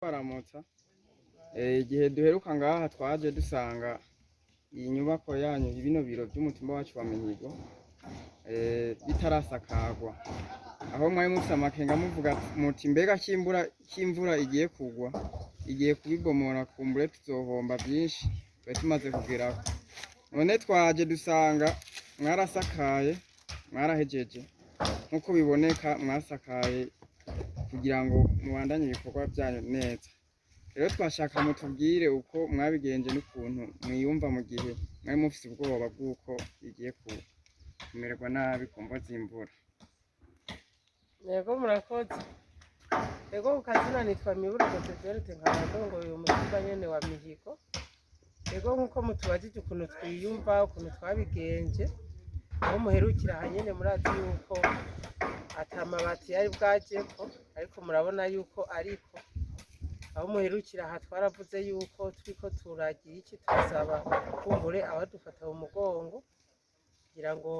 Baramutsa igihe duheruka ngaha twaje dusanga iyi nyubako yanyu bino biro by'umutumba wacu wa Mihigo bitarasakagwa, aho mwari mufise amakenga muvuga muti mbega cy'imvura igiye kugwa igiye kubibomora kumbure tuzohomba byinshi twari tumaze kugeraho. None twaje dusanga mwarasakaye mwarahejeje nk'uko biboneka mwasakaye kugira ngo mubandanye ibikorwa byanyu neza. Rero twashaka mutubwire uko mwabigenje n'ukuntu mwiyumva mu gihe mwari mufise ubwoba bw'uko igiye kumererwa nabi ku mvo z'imvura. Yego murakoze. Yego kukazina nitwa Miburo Goteverete nk'abadongo uyu mutumba nyene wa Mihigo. Yego nkuko mutubajije ukuntu twiyumva ukuntu twabigenje, aho muherukira hanyene murazi yuko atamabati yari bwajeko, ariko murabona yuko ariko aho muherukira aha twaravuze yuko turiko turagira iki tusaba kumbure abadufata mu mugongo kugira ngo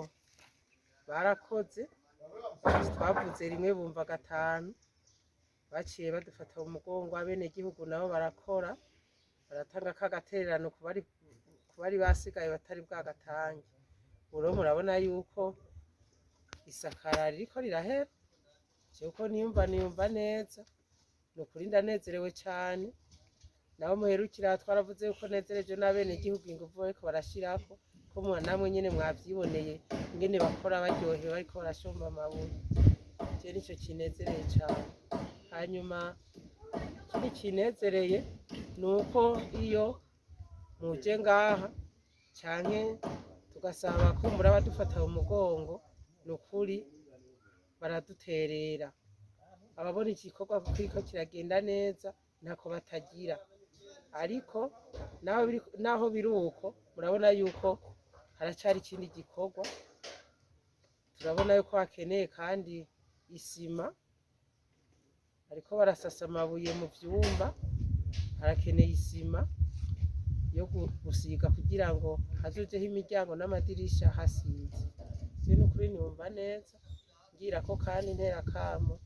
barakoze. Twavuze rimwe bumva gatanu, baciye badufata mu mugongo, abene gihugu nabo barakora baratanga kagatererano ku bari basigaye batari bwagatange. Uro murabona yuko isakara ririko rirahera, cyuko niyumva neza, nukuri ndanezerewe cyane. Naho muherukira twaravuze yuko nezereje n'abene gihugu ingufu bariko barashirako, ko namwe nyene mwavyiboneye ingene bakora baryohewe bariko barashomba amabuye. Je nico kinezereye cyane. Hanyuma ikindi kinezereye nuko iyo muje ngaha canke tugasaba kumbura abadufata mu mugongo, nukuri baraduterera. Ababona igikorwa kiriko kiragenda neza ntako batagira, ariko naho biruko murabona yuko haracari ikindi gikorwa. Turabona yuko hakeneye kandi isima, ariko barasasa amabuye mu vyumba, harakeneye isima yo gusiga kugira ngo hazojeho imiryango n'amadirisha hasize. Je nukuri niyumva neza, ngira ko kandi ntera kamo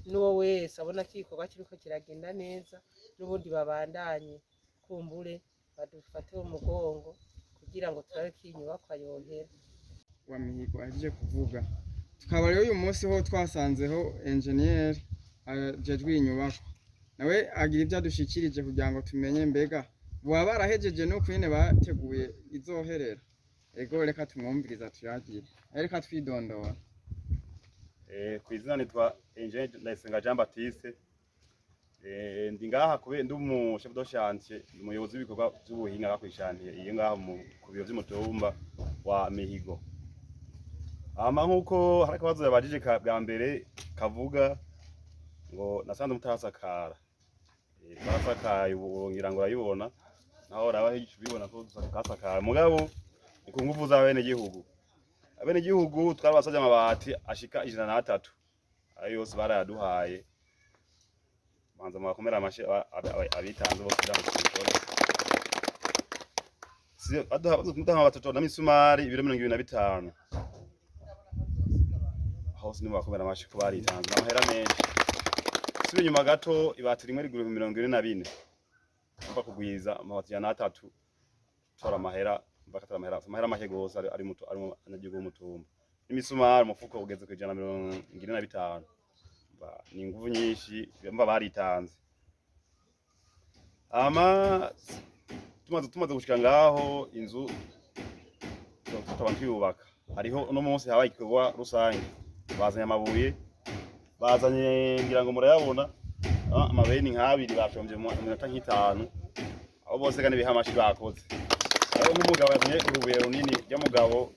n'uwo wese abona ko igikorwa kiriko kiragenda neza n'ubundi babandanye kumbure badufate mu mugongo kugira ngo turabe ko inyubakwa yohera. Wa Mihigo ahejeje kuvuga, tukaba rero uyu munsi ho twasanzeho engineer ajejwe inyubako, nawe agira ibyo adushikirije kugira ngo tumenye mbega boba barahejeje no kwene bateguye izoherera. Ego reka tumwumviriza tuyagire, reka twidondora. Kwizina nitwa Engineer Ndayisenga Jean Baptiste. Ndi ngaha kube ndi mu chef de chantier, umuyobozi w'ibikorwa by'ubuhinga bakwishantiye iyo ngaha ku biro by'umutumba wa Mihigo. Nkuko hari akabazo yabajije bwa mbere kavuga ngo nasanze mutarasakara. Barasakaye ubu ngira ngo urayibona, naho raba bibona ko dusakara mugabo ni ku nguvu za bene gihugu. Abene gihugu twabasabye amabati ashika 103, ayo yose barayaduhaye. Banza mwakomera amashi abitanze bo kugira ngo tubikore. Si aduha batatu na misumari ibiro 25. Hose ni mwakomera amashi ko baritanze amahera menshi. Sibe nyuma gato ibati rimwe rigura 24. Mba kugwiza amabati ya 3 tora amahera amahera make gose ari anagiye umutumba. Imisumari umufuko ugeze ku 125. Ni nguvu nyinshi mba baritanze. Tumaze gushika ngaho inzu tutabantu yubaka. Hariho uno munsi habaye igikorwa rusange. Bazanye amabuye, bazanye ngira ngo murayabona, amabeni nk'abiri bashomvye mu minota nk'itanu. Abo bose kandi bihamashi bakoze. Aho nk'umugabo yazanye urubuye runini y'umugabo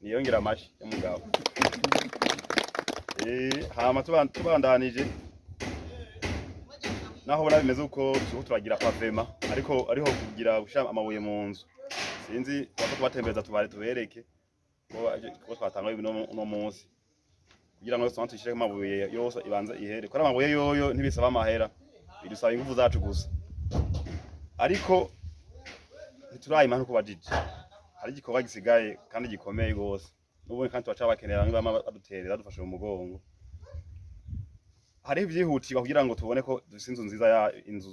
niyongera amashi y'umugabo. Hama tubandanije naho bora bimeze uko turagira pavema, ariko ariho kugira gushira amabuye mu nzu. Sinzi bako kubatembereza tubereke ko twatanga ibintu no munsi kugira ngo sonte ishire amabuye yose ibanze ihere. Ko amabuye yoyo ntibisaba amahera, bidusaba ingufu zacu gusa. Ariko ntiturayima nko kubajije, hari igikorwa gisigaye kandi gikomeye gose. N'ubu kandi twaca bakenera niba baduterera dufashe mu mugongo. hariho ivyihutirwa kugira ngo tubone ko dufise inzu nziza ya inzu